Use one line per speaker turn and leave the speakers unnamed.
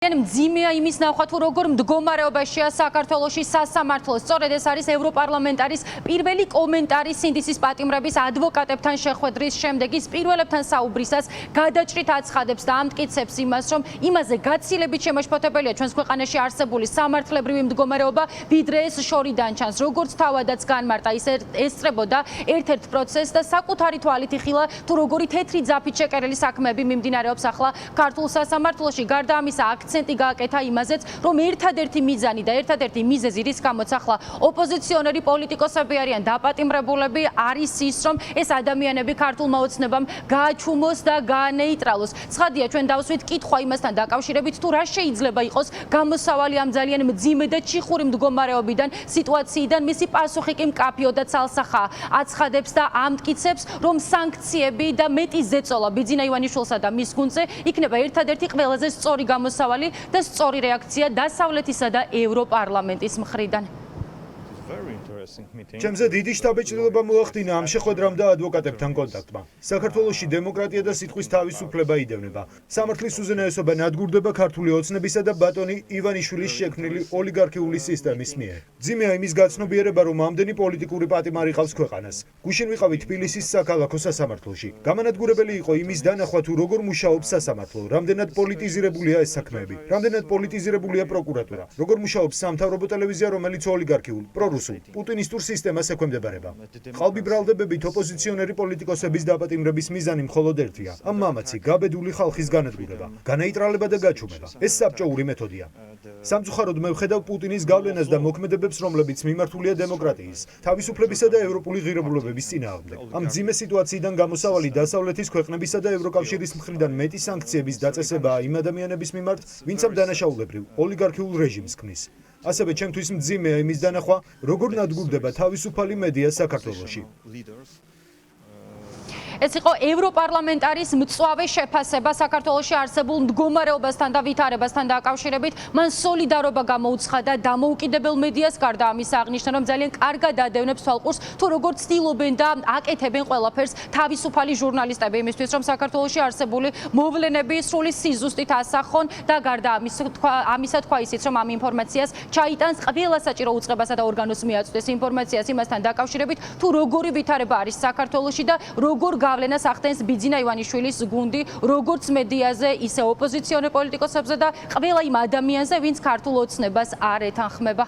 მძიმეა იმის ნახვა თუ როგორ მდგომარეობაშია საქართველოში სასამართლო. სწორედ ეს არის ევროპარლამენტარის პირველი კომენტარი სინდისის პატიმრების ადვოკატებთან შეხვედრის შემდეგ. ის პირველებთან საუბრისას გადაჭრით აცხადებს და ამტკიცებს იმას, რომ იმაზე გაცილებით შემაშფოთებელია ჩვენს ქვეყანაში არსებული სამართლებრივი მდგომარეობა, ვიდრე ეს შორიდან ჩანს. როგორც თავადაც განმარტა, ის ესწრებოდა ერთ-ერთ პროცესს და საკუთარი თვალით იხილა თუ როგორი თეთრი ძაფით შეკერილი საქმეები მიმდინარეობს ახლა ქართულ სასამართლოში. გარდა ამისა, აქცენტი გააკეთა იმაზეც, რომ ერთადერთი მიზანი და ერთადერთი მიზეზი, რის გამოც ახლა ოპოზიციონერი პოლიტიკოსები არიან დაპატიმრებულები, არის ის, რომ ეს ადამიანები ქართულმა ოცნებამ გააჩუმოს და გაანეიტრალოს. ცხადია, ჩვენ დავსვით კითხვა იმასთან დაკავშირებით, თუ რა შეიძლება იყოს გამოსავალი ამ ძალიან მძიმე და ჩიხური მდგომარეობიდან, სიტუაციიდან. მისი პასუხი კი მკაფიო და ცალსახაა. აცხადებს და ამტკიცებს, რომ სანქციები და მეტი ზეწოლა ბიძინა ივანიშვილსა და მის გუნდზე იქნება ერთადერთი ყველაზე სწორი გამოსავალი და სწორი რეაქცია დასავლეთისა და ევროპარლამენტის მხრიდან.
ჩემზე დიდი შთაბეჭდილება მოახდინა ამ შეხვედრამ და ადვოკატებთან კონტაქტმა. საქართველოში დემოკრატია და სიტყვის თავისუფლება იდევნება. სამართლის უზენაესობა ნადგურდება ქართული ოცნებისა და ბატონი ივანიშვილის შექმნილი ოლიგარქიული სისტემის მიერ. მძიმეა იმის გაცნობიერება, რომ ამდენი პოლიტიკური პატიმარი ყავს ქვეყანას. გუშინ ვიყავი თბილისის საქალაქო სასამართლოში. გამანადგურებელი იყო იმის დანახვა, თუ როგორ მუშაობს სასამართლო, რამდენად პოლიტიზირებულია ეს საქმეები, რამდენად პოლიტიზირებულია პროკურატურა, როგორ მუშაობს სამთავრობო ტელევიზია, რომელიც ოლიგარქიულ, პრორუსულ, პუტინისტურ სისტემას ექვემდებარება. ყალბი ბრალდებებით ოპოზიციონერი პოლიტიკოსების დაპატიმრების მიზანი მხოლოდ ერთია: ამ მამაცი, გაბედული ხალხის განადგურება, განეიტრალება და გაჩუმება. ეს საბჭოური მეთოდია. სამწუხაროდ მე ვხედავ პუტინის გავლენას და მოქმედებებს, რომლებიც მიმართულია დემოკრატიის, თავისუფლებისა და ევროპული ღირებულებების წინააღმდეგ. ამ მძიმე სიტუაციიდან გამოსავალი დასავლეთის ქვეყნებისა და ევროკავშირის მხრიდან მეტი სანქციების დაწესებაა იმ ადამიანების მიმართ, ვინც ამ დანაშაულებრივ ოლიგარქიულ რეჟიმს ქმნის. ასევე ჩემთვის მძიმეა იმის დანახვა, როგორ ნადგურდება თავისუფალი მედია საქართველოში.
ეს იყო ევროპარლამენტარის მწვავე შეფასება საქართველოში არსებულ მდგომარეობასთან და ვითარებასთან დაკავშირებით. მან სოლიდარობა გამოუცხადა დამოუკიდებელ მედიას, გარდა ამისა აღნიშნა, რომ ძალიან კარგად ადევნებს თვალყურს თუ როგორ ცდილობენ და აკეთებენ ყველაფერს თავისუფალი ჟურნალისტები იმისთვის, რომ საქართველოში არსებული მოვლენები სრული სიზუსტით ასახონ და გარდა ამისა თქვა ისიც, რომ ამ ინფორმაციას ჩაიტანს ყველა საჭირო უწყებასა და ორგანოს მიაწვდეს ინფორმაციას იმასთან დაკავშირებით, თუ როგორი ვითარება არის საქართველოში და როგორ გავლენას ახდენს ბიძინა ივანიშვილის გუნდი, როგორც მედიაზე, ისე ოპოზიციონერ პოლიტიკოსებზე და ყველა იმ ადამიანზე, ვინც ქართულ ოცნებას არ ეთანხმება.